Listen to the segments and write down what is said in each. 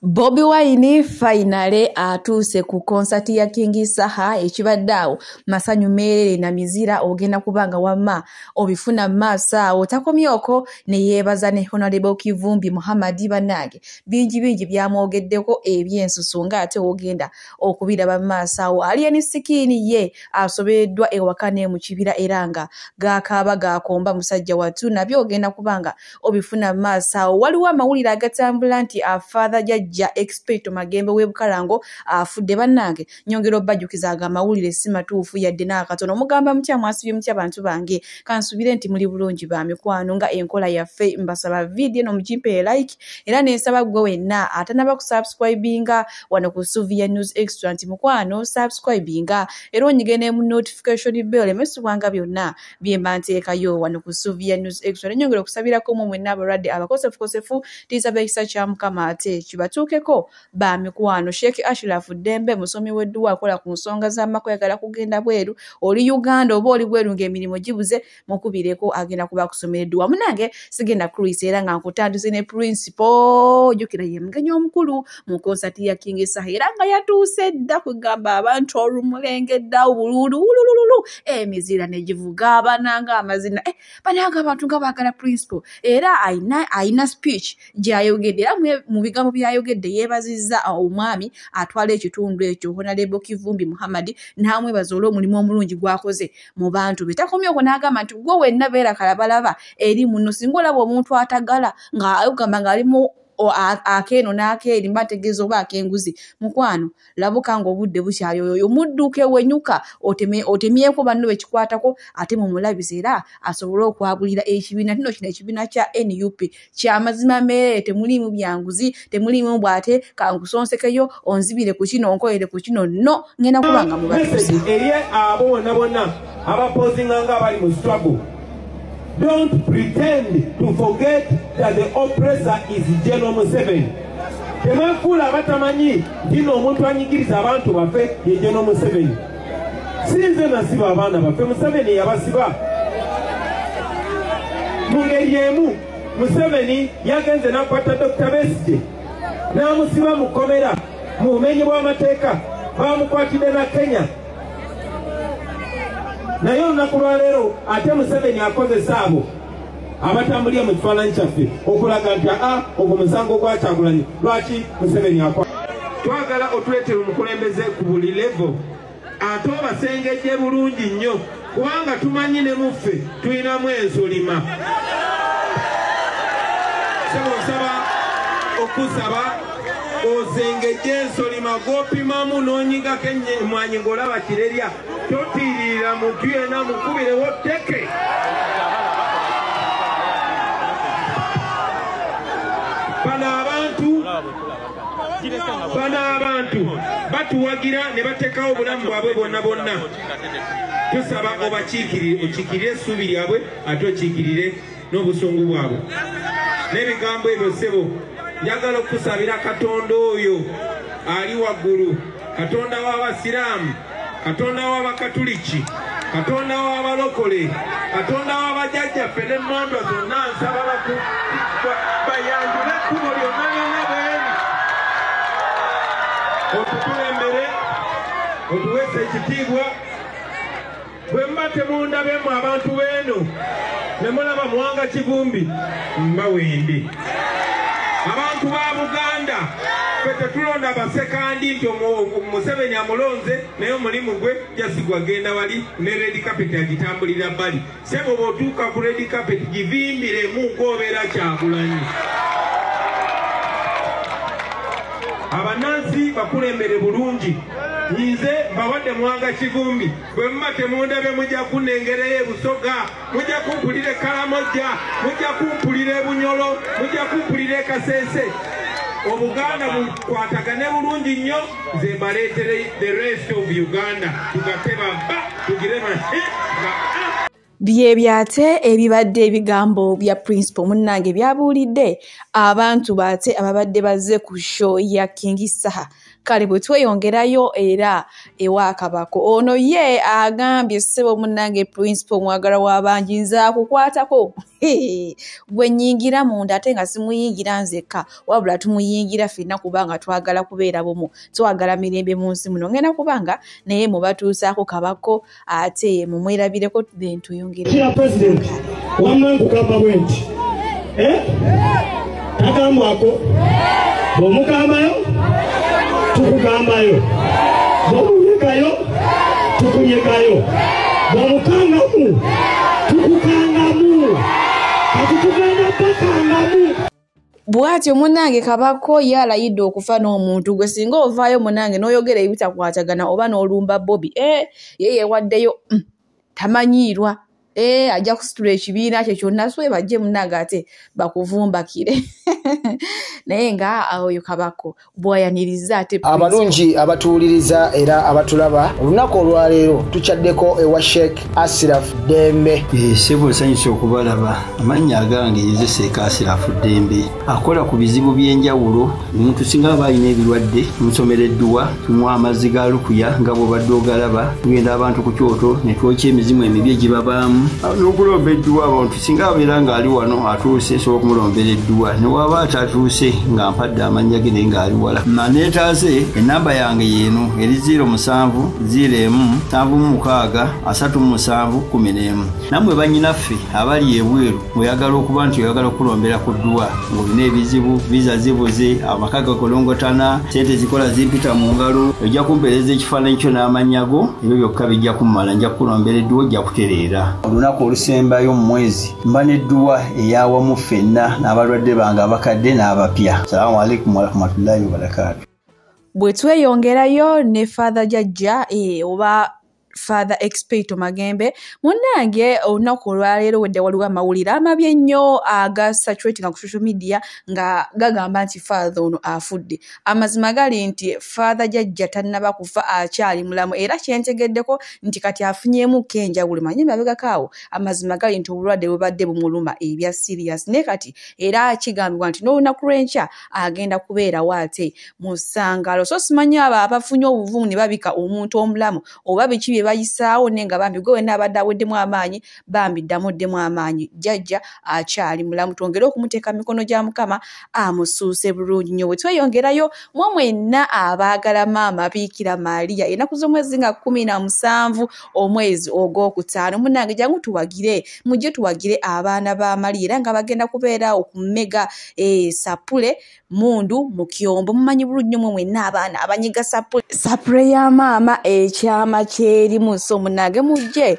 Bobi Wine finale atuuse ku concert ya King Saha ekibaddawo masanyu merere na mizira ogenda kubanga wamma obifuna masa otakomyoko ne yebaza ne Honorable Kivumbi Muhammad Banage bingi byamwogeddeko ebyensusu nga ate ogenda okubira bamasa ali sikini ye asobeddwa ewakane mu kibira eranga gakaba gakomba musajja watu nabyo ogenda kubanga obifuna masa waliwo amawulire agatambula nti father ja expert magembe webukalango afudde bannange nyongero bajukiza amawulire simatuufu yadde nakatono mugamba mutya mwasibye mutya bantu bange kansubire nti muli bulungi ba mikwano nga enkola yaffe mbasaba video no mujimpe like era nesaba gwe wenna atanaba ku subscribinga wano ku Suvia News Extra nti mukwano subscribinga era onyigene mu notification bell emesu wanga byonna byemba nteekayo wano ku Suvia News Extra nyongero kusabirako mu mwenna abalwadde abakosefu tisabe kisa kya mukama ate kibatukeko ba mikwano Sheikh Ashraf Dembe musomi wedduwa akola ku nsonga z'amako yagala kugenda bweru oli Uganda oba oli bweru ng'emirimu gibuze mukubireko agenda kuba kusomereddwa munange sigenda Chris era nga nkutandise ne principal jukira ye mgenyo omukulu mu concert ya King Saha era nga yatuuse dda kugamba abantu olumulenge dda bululu emizira ne givuga abananga amazina bananga abantu nga bakala principal era aina speech gyayogedera mu bigambo byayogedde yebaziza omwami atwala ekitundu ekyo Honorable Kivumbi Muhammad namwe bazolo omulimu omulungi gwakoze mu bantu bitakomyoko n'agamba nti gwe wenna beera kalabalaba eri muno singa olaba omuntu atagala nga ayogamba ng'alimu akeno n'akeeri mbategeeza oba akenguzi mukwano labuka ng'obudde bukyayoyo mudduke wenyuka otemyeko banno bekikwatako ate mu mulabise era asobole okwabulira ekibiina kino ekibiina kya NUP kyamazima merere temulimu byanguzi temulimu bwate kankusonsekeyo onzibire ku kino onkolere ku kino no ngenda kubanga mu batuuze eri abo bonna abapozinga nga bali mu struggle. Don't pretend to forget that the oppressor is General Museveni. Temakula abatamanyi dino omuntu anyigiriza abantu baffe ye General Museveni. Sinze nasiba abaana baffe Museveni yabasiba. Mu ngeri emu Museveni yagenze n'akwata Dr. Besigye n'amusiba mu kkomera mu bumenyi bw'amateeka bamukwatidde na Kenya. Naye olunaku lwa leero ate Museveni akozesa abo abatambulira mu kifaananyi kyaffe okulaga nti ogwo musango gwa Kyagulanyi lwaki Museveni akwa. Twagala otuleetere omukulembeze ku buli levo ate obasengejje bulungi nnyo kubanga tumanyi ne muffe tulinamu ensulima. Nsaba okusaba ozengejje ensolima g'opimamu n'onyigako emwanyi ng'olaba kirerya totiirira muntu yenna mukubirewo tteke. Bano abantu batuwagira ne bateekawo obulamu bwabwe bonna. Tusaba okiikirire essuubi lyabwe ate okiikirire n'obusungu bwabwe. N'ebigambo ebyo ssebo njagala okusabira Katonda oyo ali waggulu, Katonda w'Abasiraamu, Katonda w'Abakatuliki, Katonda w'Abalokole, Katonda w'abajjajjaffe n'emmandwa zonna nsaba bayanjule ekkubo lyonna bweri. Otukulembere, otuweesa ekitiibwa, bwe mba temundabemu abantu beeno ne mulaba Muwanga Kivumbi mbawende. Abantu ba Buganda ffe tetulonda basekandi nti Museveni amulonze naye omulimu gwe jasigwa genda wali ne red carpet agitambulira bbali. Sebo bw'otuuka ku red carpet givimbiremu ng'obeera Kyagulanyi. Abannansi bakulembere bulungi. Nze mbawadde Muwanga Kivumbi bwe mba temundabe mujja kunnengereyo ebusoga mujja kumpulira Kalamojja mujja kumpulira Ebunyolo mujja kumpulira Kasese. Obuganda bukwatagane bulungi nnyo nze mbaleetere the rest of Uganda tugateba tugirema Byebyate ebibadde ebigambo bya principal munnange byabuulidde abantu bate ababadde bazze ku show ya King Saha. Kale bwe tweyongerayo era ewa Kabako ono ye agambye ssebo munnange principal mwagala w'abangi nza kukwatako gwe nnyingira munda ate nga simuyingira nzekka wabula tumuyingira ffenna kubanga twagala kubeera bumu twagala mirembe mu nsi muno ngenda kubanga naye mubatuusaako Kabako ate mumwerabireko bintu Kila president wamma nkugamba bwenti agambwako bw'omugambayo tukugambayo bw'omunyagayo tukunyagayo bw'omukangamu tukukangamu kati tugenda bakangamu. Bwatyo munnange Kabako yalayidde okufa n'omuntu gwe singa ovaayo munnange n'oyogera ebitakwatagana oba n'olumba Bobby yeye waddeyo tamanyiirwa ajja kusitula ekibiina kye kyonna so bajje munnange ate bakuvumbakire naye nga oyo Kabako bwayaniriza ate abalungi abatuuliriza era abatulaba olunaku olwaleero tukyaddeko ewa Sheikh Ashraf Dembe. Sebo nsanyuse okubalaba amannya agange yeze Sheikh Ashraf Dembe akola ku bizibu by'enjawulo omuntu singa aba alina ebirwadde musomereddwa tumuwa amazzi ga lukuya nga bw'obadde ogalaba tugenda abantu ku kyoto ne twokya emizimu emibi egibabaamu n'okulomba edduwa abantu singa abeera ng'ali wano atuuse sobola okumulombera edduwa ne waba atatuuse nga mpadde amannya ge naye ng'ali wala neetaase ennamba yange yeeno eri 0707763711 nammwe bannyinaffe abali ebweru oyagala okuba nti oyagala okulombera ku dduwa ng'olina ebizibu viza zibuze amaka gakolongotana sente zikola zimpita mu ngalo ojja kumpeereza ekifaananyi kyo n'amannya go ebyo byokka bijja kummala nja kukulombera edduwa ojja kutereera olunaku olusembayo mu mwezi mba n'edduwa eyawamu ffenna n'abalwadde bange abakadde n'abapya. Assalamu alaikum warahmatullahi wabarakatuh. Bwe tweyongerayo ne Father Jajja oba Father Expert Magembe munnange olunaku olwaleero wedde waliwo amawulire amabi ennyo agasaturating ku social media nga gagamba nti Father ono afudde. Amazima gali nti Father Jajja tannaba kufa akyali mulamu era kyentegeddeko nti kati afunyeemu kenjawulo manye mabegakaawo amazima gali nti obulwadde bubadde bumuluma ebya serious ne kati era kigambibwa nti n'olunaku lw'enkya agenda kubeerawo ate mu ssangalo so simanyi abo abafunye obuvumu ne babika omuntu omulamu oba biki bayisaawo nenga bambi gwe wenna abadde aweddemu amaanyi bambi ddamuddemu amaanyi Jajja akyali mulamu twongere okumuteeka mikono gya Mukama amusuuse bulungi nnyo. Bwe tweyongerayo mwe mwenna abaagala maama Biikira Maria ennaku z'omwezi nga 17 omwezi ogwokutaano munnange jangu tuwagire mujje tuwagire abaana ba Maria era nga bagenda kubeera okumega sapule mundu mu kyombo mumanyi bulungi nnyo mwe mwenna abaana abanyiga sapule ya maama ekyama kyeri muso munnange mujje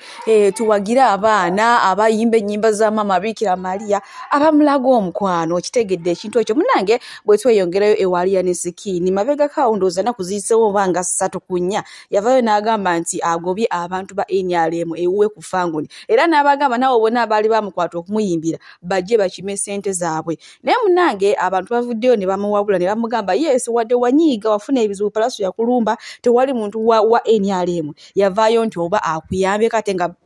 tuwagira abaana abayimba ennyimba za maama Biikira Maria abamulaga omukwano kitegedde ekintu ekyo munnange bwe tweyongerayo ewaliya ne Sikini mabega kawundoza na kuzisewo banga 3 ku 4 yavayo n'agamba nti agobye abantu ba NRM ewuwe ku Fanguni era n'abagamba nawo bonna abali bamukwata okumuyimbira bajje bakime sente zaabwe naye munnange abantu bavuddeyo ne bamuwabula ne bamugamba yes wadde wanyiiga wafuna ebizibu palaso yakulumba tewali muntu wa NRM yavayo nti oba akuyambye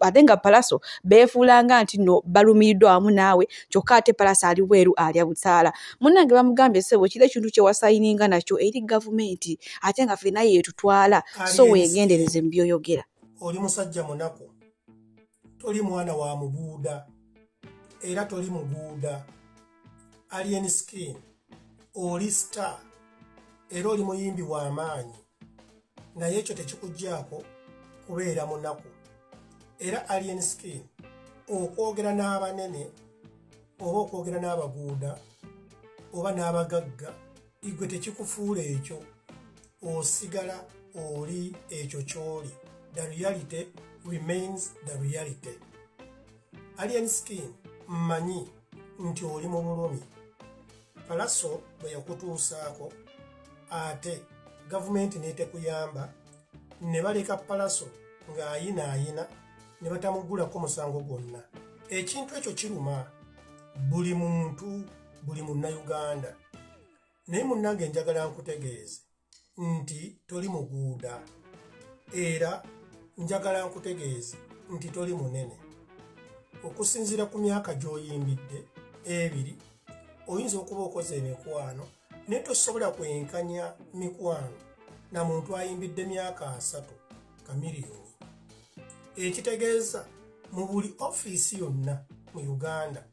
ate nga palaso beefuulanga nti no balumiriddwa wamu naawe kyokka ate palaso ali bweru alya butaala munnange bamugambye ssebo kiri ekintu kye wasayininga nakyo eri gavumenti ate nga ffenna yeetutwala so weegendereze mu byoyogera. Oli musajja munaku toli mwana wa mubuuda era toli muguuda Alien Skin oli star era oli muyimbi w'amaanyi naye ekyo tekikuggyako kubeera munaku era Alien Skin okwogera n'abanene oba okwogera n'abaguuda oba n'abagagga igwe tekikufuula ekyo osigala oli ekyo ky'oli. The reality remains the reality. Alien Skin mmanyi nti oli mu bulumi palaso bwe yakutuusaako ate gavumenti n'etekuyamba ne baleka palaso ng'ayinaayina ne batamugulako musango gwonna. Ekintu ekyo kiruma buli muntu buli munnayuganda naye munnange njagala nkutegeeze nti toli muguuda era njagala nkutegeeze nti toli munene okusinziira ku myaka gy'oyimbidde ebiri oyinza okuba okoze emikwano naye tosobola kwenkanya mikwano na muntu ayimbidde myaka 3 kamiliyoni. Ekitegeeza mu buli ofiisi yonna mu Uganda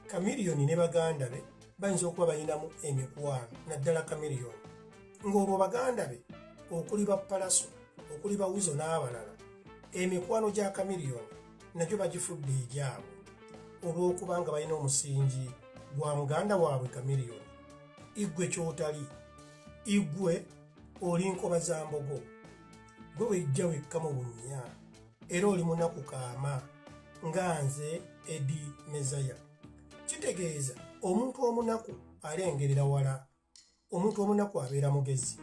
kamiliyoni ne baganda be bayinza okuba balinamu emikwano naddala kamiliyoni, ng'olwo baganda be okuli ba Palaso okuli ba Wizo n'abalala emikwano gya kamiliyoni nagyo bagifudde egyabwe olw'okuba nga balina omusingi gwa muganda waabwe kamiliyoni. Igwe kyotali, igwe oli nkoba za mbogo, gwe wejja wekka mu bunnya era oli munaku kaama nga nze Edi Mezaya. Kitegeeza omuntu omunaku alengerera wala, omuntu omunaku abeera mugezi,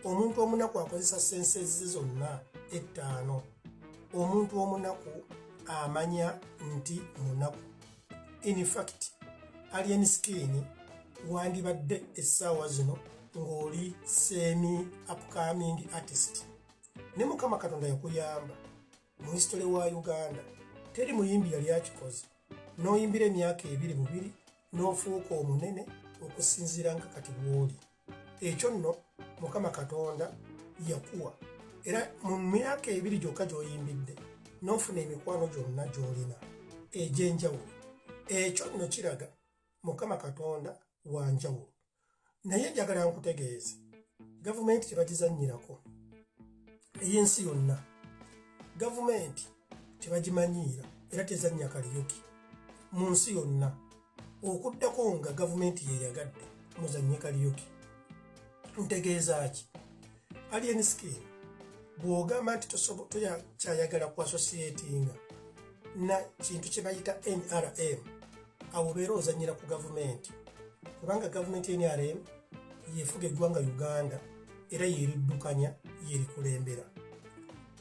omuntu omunaku akozesa sense ze zonna 5, omuntu omunaku amanya nti munaku. In fact alien skin wandibadde essaawa zino ng'oli semi upcoming artist ne Mukama Katonda yakuyamba. Mu history wa Uganda teri muyimbi yali akikoze n'oyimbira emyaka 22 n'ofuuka omunene okusinziira nga kati bw'oli. Ekyo nno Mukama Katonda yakuwa era mu myaka 2 gyokka gy'oyimbidde n'ofuna emikwano gyonna gy'olina egy'enjawulo. Ekyo nno kiraga Mukama Katonda wanjawulo. Naye njagala nkutegeeze gavumenti tebagizannyirako ey'ensi yonna. Gavumenti tebagimanyiira era tezannya kaliyoki mu nsi yonna. Okuddako nga gavumenti yeyagadde muzannye kaliyoki. Ntegeeza ki? Alien skin bw'ogamba nti tokyayagala ku associatinga na kintu kye bayita NRM awo beera ozannyira ku gavumenti, kubanga gavumenti NRM yefuga eggwanga Uganda era yeeriddukanya yeerikulembera.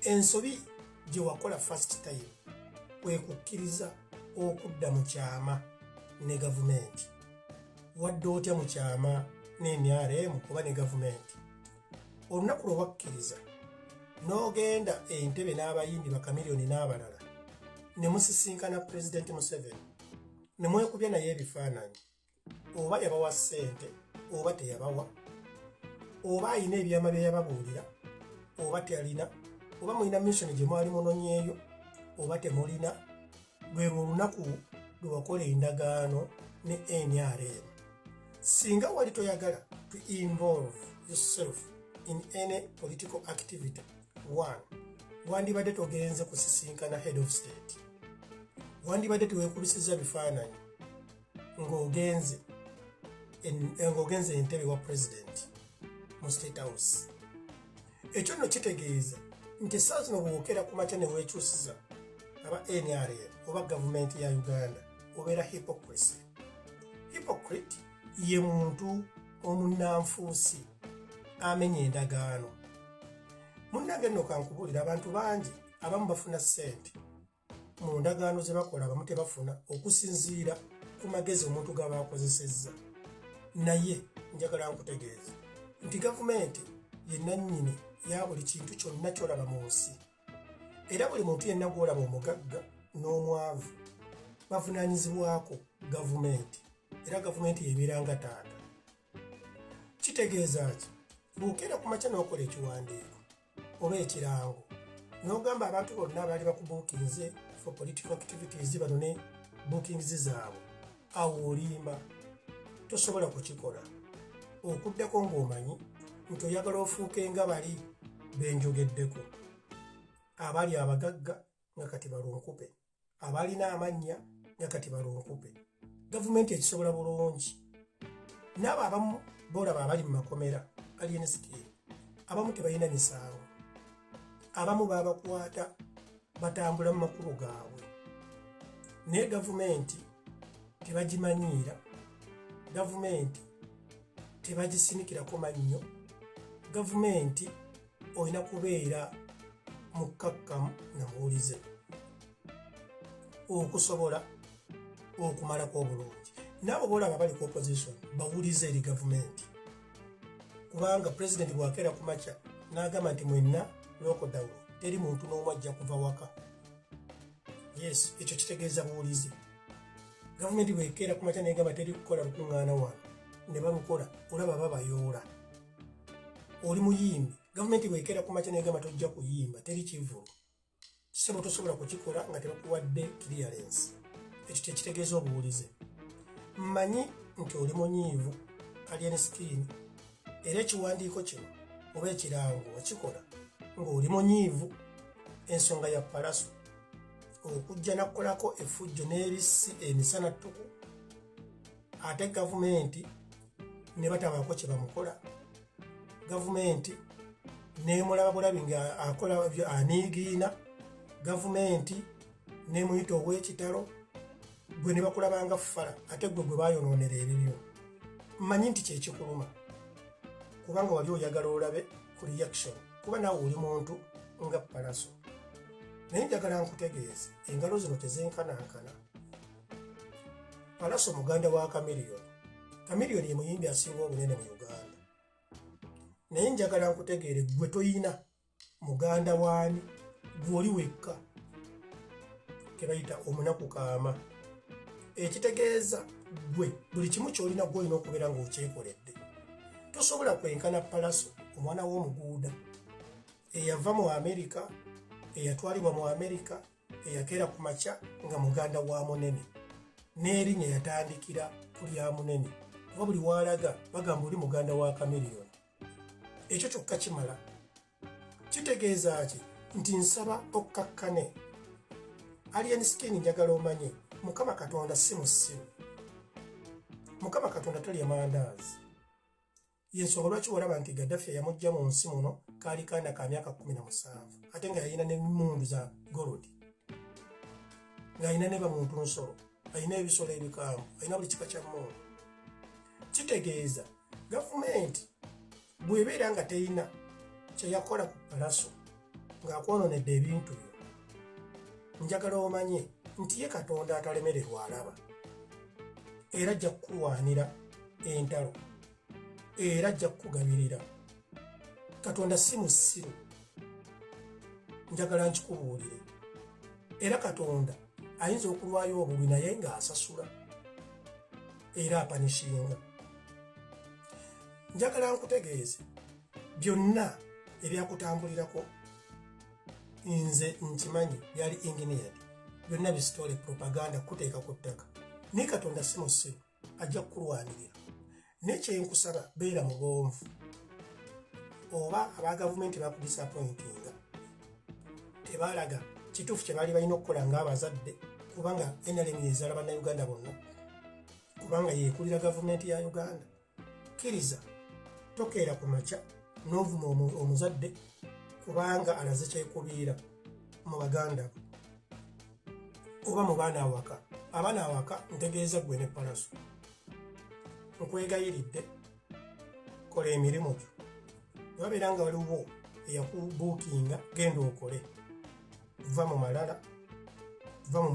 Ensobi gye wakola first time kwe kukkiriza okudda mu kyama ne gavumenti. Wadde otya mu kyama ne NRM kuba ne gavumenti. Olunaku lwe wakkiriza n'ogenda Entebbe n'abayimbi bakamiliyoni n'abalala ne musisinkana President Museveni ne mwekubya naye ebifaananyi, oba yabawa ssente oba teyabawa, oba alina ebyama bye yababuulira oba teyalina, oba mulina mission gye mwali munonyeeyo oba temulina, lwe olunaku lwe wakola endagaano ne NRM. Singa wali toyagala to involve yourself in any political activity, 1, wandibadde togenze kusisinkana head of state, wandibadde teweekubisiza bifaananyi ng'ogenze Entebbe wa president mu state house. Ekyo nno kitegeeza nti saa zino bw'okera ku makya ne weekyusiza aba NRM oba gavumenti ya Uganda obeera hypocrisy. Hypocrite ye muntu omunnanfuusi amenya endagaano. Munnange nno kankubuulira abantu bangi abamu bafuna ssente mu ndagaano ze bakola, abamu tebafuna okusinziira ku magezi omuntu gaba akozesezza. Naye njagala nkutegeeza nti gavumenti ye nannyini ya buli kintu kyonna kyolaba mu nsi, era buli muntu yenna gwolaba omugagga n'omwavu bavunaanyizibwako gavumenti, era gavumenti yebeera nga taata. Kitegeeza ki? Bw'okera ku makya n'okola ekiwandiiko oba ekirango n'ogamba abantu bonna abaali bakubuukinze for political activities bano ne bookings zaabwe, awo olimba, tosobola kukikola. Okuddako ng'omanyi nti oyagala ofuuke nga bali benjogeddeko, abaali abagagga nga kati balunkupe, abaalina amannya nga kati balunkupe. Gavumenti ekisobola bulungi. N'abo abamu boolaba abali mu makomera alien skin, abamu tebalina misango, abamu baabakwata batambula mu makubo gaabwe. Naye gavumenti tebagimanyiira, gavumenti tebagisinikirako mannyo, gavumenti olina kubeera mukkakkamu na muwulize okusobola okumalako obulungi. N'abo boolaba bali ku opposition bawulize eri gavumenti, kubanga president bw'akeera ku makya n'agamba nti mwenna lockdown, teri muntu n'omu ajja kuva waka. yes ekyo kitegeeza buwulize gavumenti bwekeera kumakya negamba teri kukola lukuŋŋaana wano ne bamukola olaba babayoola oli muyimbi gavumenti bwekeera kumakya negamba tojja kuyimba teri kivulu kisebo tosobola kukikola nga tebakuwadde clearance ekyo kyekitegeeza obuwulize mmanyi nti oli munyiivu alien skin era ekiwandiiko kino oba ekirango okikola ng'oli munyiivu ensonga ya palaso okujja nakukolako effujjo n'ebisi emisana ttuku ate gavumenti ne batabaako kye bamukola gavumenti neemulaba bulabi nga akola aniigiina gavumenti neemuyita ow'ekitalo gwe ne bakulabanga fala ate gwe baayonoonera ebibyo mmanyi nti kyekikuluma kubanga wali oyagala olabe ku reaction kuba naawe oli muntu nga palaso naye njagala nkutegeeze engalo zino tezenkanankana palaso muganda wa Chameleone ye muyimbi asinga obunene mu Uganda naye njagala nkutegeere gwe toyina muganda waani gw'oli wekka ke bayita omunaku kaama ekitegeeza gwe buli kimu ky'olina gw'olina okubeera ng'okyekoledde tosobola kwenkana palaso omwana w'omuguuda eyava mu Amerika eyatwalibwa mu Amerika eyakeera ku makya nga muganda wa munene n'erinnya yatandikira ku lya munene kuba buli waalaga bagamba oli muganda wa Chameleone ekyo kyokka kimala kitegeeza ki nti nsaba okkakkane alien skin njagala omanye Mukama Katonda si musiru Mukama Katonda talya mandaazi yensonga lwaki olaba nti Gaddafi yamujja mu nsi muno kaali kaana ka myaka 17 ate nga yalina n'emmundu za golodi ng'alina ne bamuntu nsolo alina ebisolo ebikambwe alina buli kika kya mmundu kitegeeza gavumenti bw'ebeera nga teyina kyeyakola ku palaso ng'akwononedde ebintu byo njagala omanye nti ye Katonda atalemererwa alaba era ajja kukulwanira entalo era ajja kukugabirira Katonda si musiru njagala nkikubuulire era Katonda ayinza okulwayo obulwi naye ng'asasula era apanishinga njagala nkutegeeze byonna ebyakutambulirako nze nkimanyi byali engineered byonna bisitole propaganda kuteeka ku ttaka naye Katonda si musiru ajja kukulwanirira nekyenkusaba beera mugonvu oba aba gavumenti bakudisappointinga tebaalaga kituufu kye baali balina okukola ng'abazadde kubanga NRM yezaala bannayuganda bonna kubanga yeekulira gavumenti ya Uganda kkiriza tokeera ku makya n'ovuma omuzadde kubanga alaze kyekubiira mu baganda oba mu baana awaka abaana awaka ntegeeza gwe ne palaso nkwegayiridde kola emirimu gyo wabeera nga waliwo eyakubuukinga genda okole va mu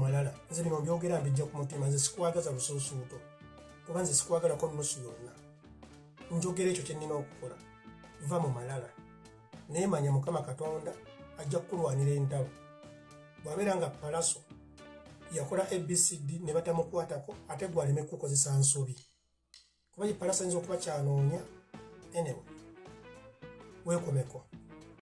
malala nze bino mbyogera mbijja ku mutima nze sikwagaza busuusuuto kuba nze sikwagalako nusu yonna njogera ekyo kye nnina okukola va mu malala naye manya Mukama Katonda ajja kukulwanira entalo bw'abeera nga palaso yakola ABCD ne batamukwatako ate gwaleme kukozesa nsobi kuba palaso ayinza okuba kyanoonya enewe weekomeko